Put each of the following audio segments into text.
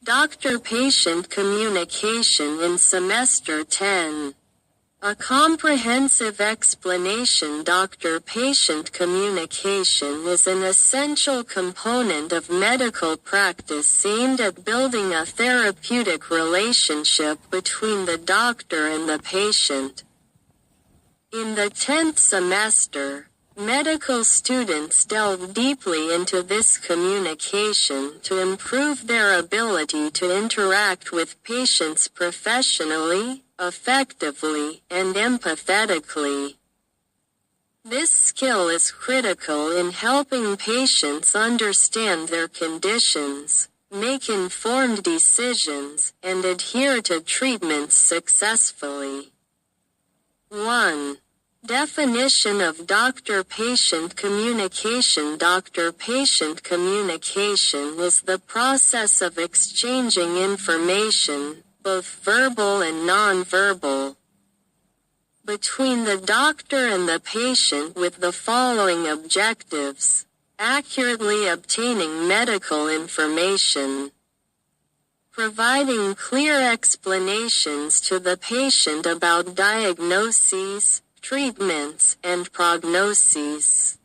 Doctor-patient communication in Semester 10. A comprehensive explanation. Doctor-patient communication is an essential component of medical practice aimed at building a therapeutic relationship between the doctor and the patient. In the 10th semester, medical students delve deeply into this communication to improve their ability to interact with patients professionally, effectively, and empathetically. This skill is critical in helping patients understand their conditions, make informed decisions, and adhere to treatments successfully. 1. Definition of doctor-patient communication. Doctor-patient communication is the process of exchanging information, both verbal and non-verbal, between the doctor and the patient with the following objectives: accurately obtaining medical information, providing clear explanations to the patient about diagnoses, treatments, and prognoses,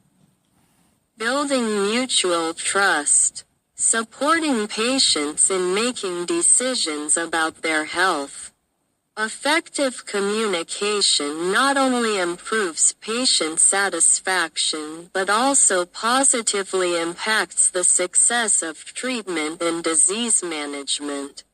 building mutual trust, supporting patients in making decisions about their health. Effective communication not only improves patient satisfaction but also positively impacts the success of treatment and disease management.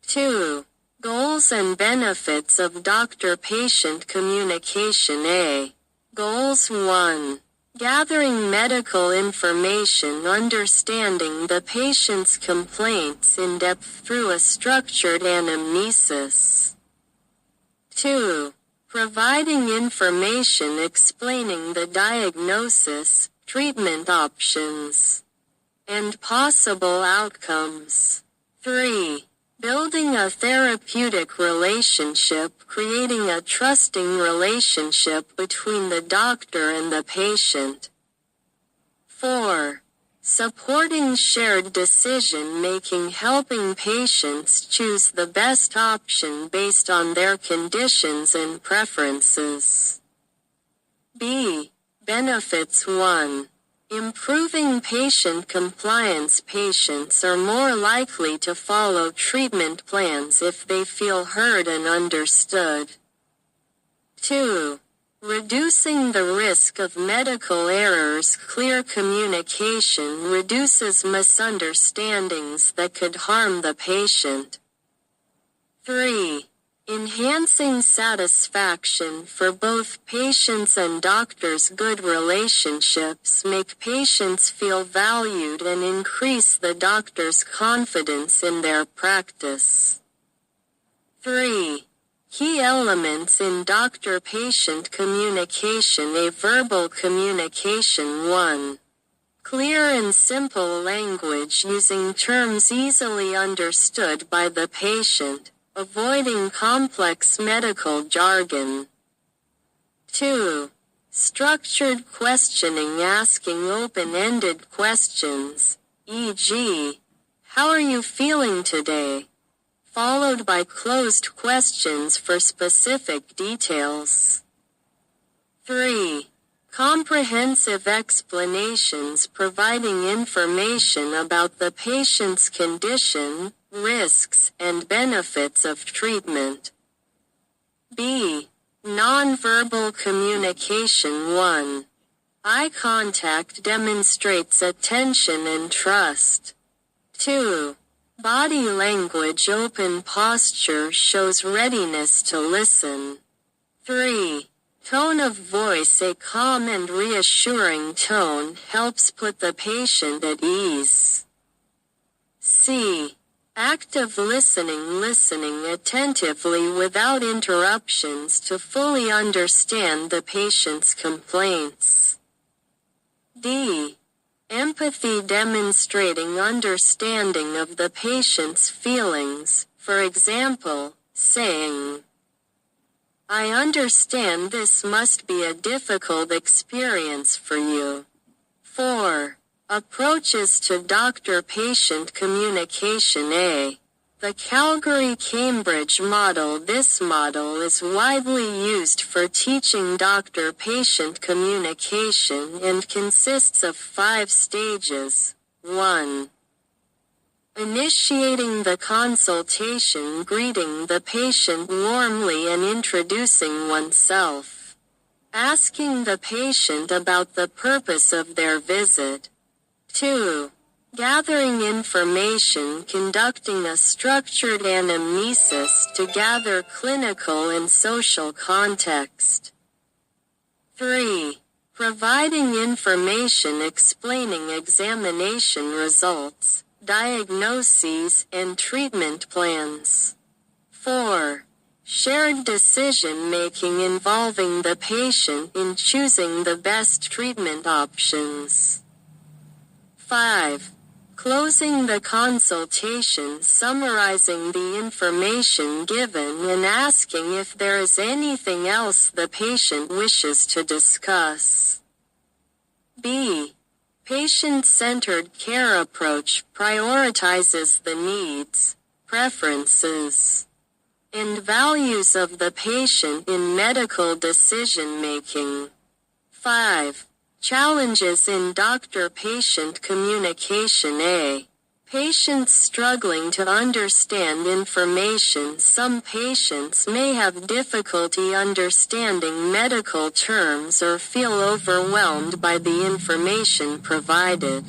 2. Goals and benefits of doctor-patient communication. A. Goals. 1. Gathering medical information. Understanding the patient's complaints in depth through a structured anamnesis. 2. Providing information explaining the diagnosis, treatment options, and possible outcomes. 3. Building a therapeutic relationship. Creating a trusting relationship between the doctor and the patient. 4. Supporting shared decision-making. Helping patients choose the best option based on their conditions and preferences. B. Benefits. 1. Improving patient compliance. Patients are more likely to follow treatment plans if they feel heard and understood. 2. Reducing the risk of medical errors. Clear communication reduces misunderstandings that could harm the patient. 3. Enhancing satisfaction for both patients and doctors. Good relationships make patients feel valued and increase the doctor's confidence in their practice. 3. Key elements in doctor-patient communication. A. Verbal communication. 1. Clear and simple language using terms easily understood by the patient, avoiding complex medical jargon. 2. Structured questioning. Asking open-ended questions, e.g., "How are you feeling today?" followed by closed questions for specific details. 3. Comprehensive explanations. Providing information about the patient's condition, risks, and benefits of treatment. B. Nonverbal communication. 1. Eye contact demonstrates attention and trust. 2. Body language. Open posture shows readiness to listen. 3. Tone of voice. A calm and reassuring tone helps put the patient at ease. C. Active listening. Listening attentively without interruptions to fully understand the patient's complaints. D. Empathy. Demonstrating understanding of the patient's feelings, for example, saying, "I understand this must be a difficult experience for you." 4. Approaches to doctor-patient communication. The Calgary-Cambridge model. This model is widely used for teaching doctor-patient communication and consists of 5 stages. 1. Initiating the consultation, greeting the patient warmly and introducing oneself. Asking the patient about the purpose of their visit. 2. Gathering information, conducting a structured anamnesis to gather clinical and social context. 3. Providing information explaining examination results, diagnoses, and treatment plans. 4. Shared decision-making involving the patient in choosing the best treatment options. 5. Closing the consultation, summarizing the information given and asking if there is anything else the patient wishes to discuss. B. Patient-centered care approach prioritizes the needs, preferences, and values of the patient in medical decision-making. 5. Challenges in doctor-patient communication. Patients struggling to understand information. Some patients may have difficulty understanding medical terms or feel overwhelmed by the information provided.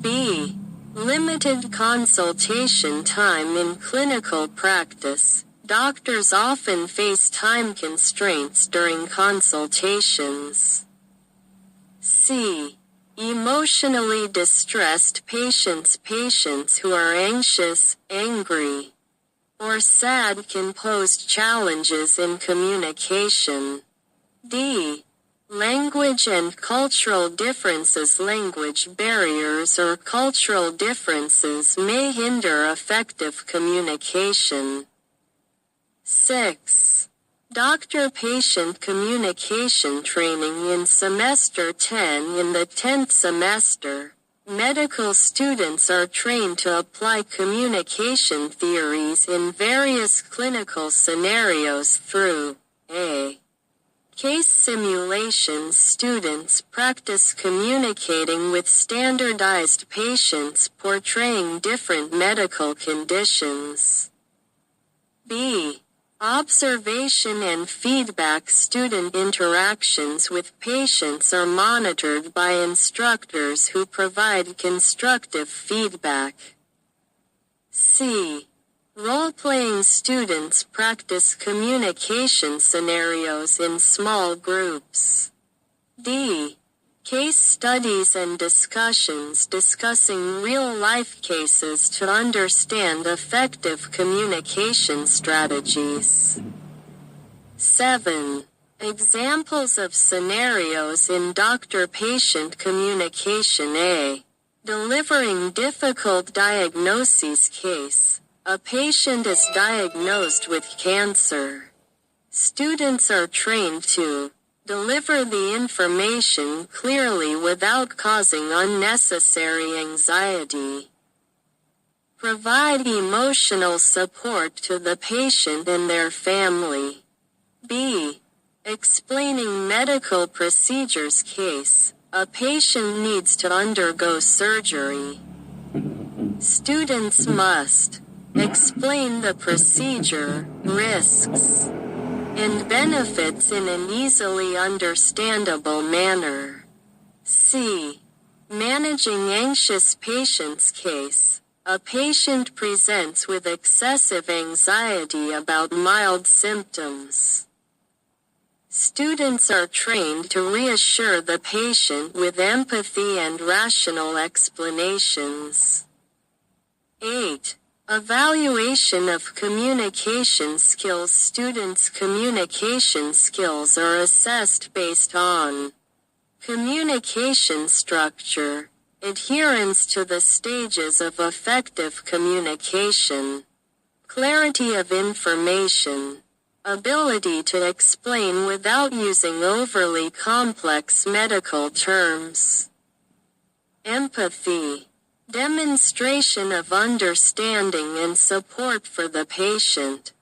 B. Limited consultation time in clinical practice. Doctors often face time constraints during consultations. C. Emotionally distressed patients. Patients who are anxious, angry, or sad can pose challenges in communication. D. Language and cultural differences. Language barriers or cultural differences may hinder effective communication. 6. Doctor-patient communication training in Semester 10. In the 10th semester, medical students are trained to apply communication theories in various clinical scenarios through a. Case simulations. Students practice communicating with standardized patients portraying different medical conditions. B. Observation and feedback. Student interactions with patients are monitored by instructors who provide constructive feedback. C. Role-playing. Students practice communication scenarios in small groups. D. Case studies and discussions discussing real-life cases to understand effective communication strategies. 7. Examples of scenarios in doctor-patient communication. A. Delivering difficult diagnoses. Case. A patient is diagnosed with cancer. Students are trained to deliver the information clearly without causing unnecessary anxiety. Provide emotional support to the patient and their family. B. Explaining medical procedures. Case. A patient needs to undergo surgery. Students must explain the procedure, risks, and benefits in an easily understandable manner. C. Managing anxious patients. Case. A patient presents with excessive anxiety about mild symptoms. Students are trained to reassure the patient with empathy and rational explanations. 8. Evaluation of communication skills. Students' communication skills are assessed based on communication structure, adherence to the stages of effective communication, clarity of information, ability to explain without using overly complex medical terms. Empathy. Demonstration of understanding and support for the patient.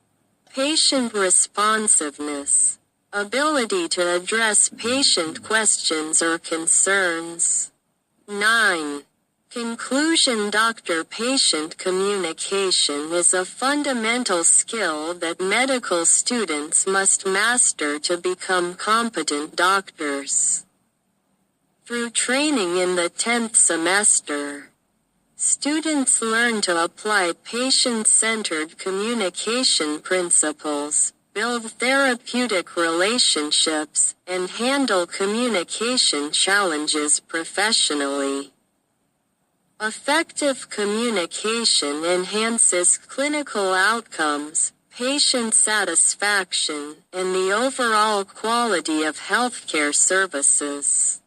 Patient responsiveness. Ability to address patient questions or concerns. 9. Conclusion. Doctor-patient communication is a fundamental skill that medical students must master to become competent doctors. Through training in the 10th semester, students learn to apply patient-centered communication principles, build therapeutic relationships, and handle communication challenges professionally. Effective communication enhances clinical outcomes, patient satisfaction, and the overall quality of healthcare services.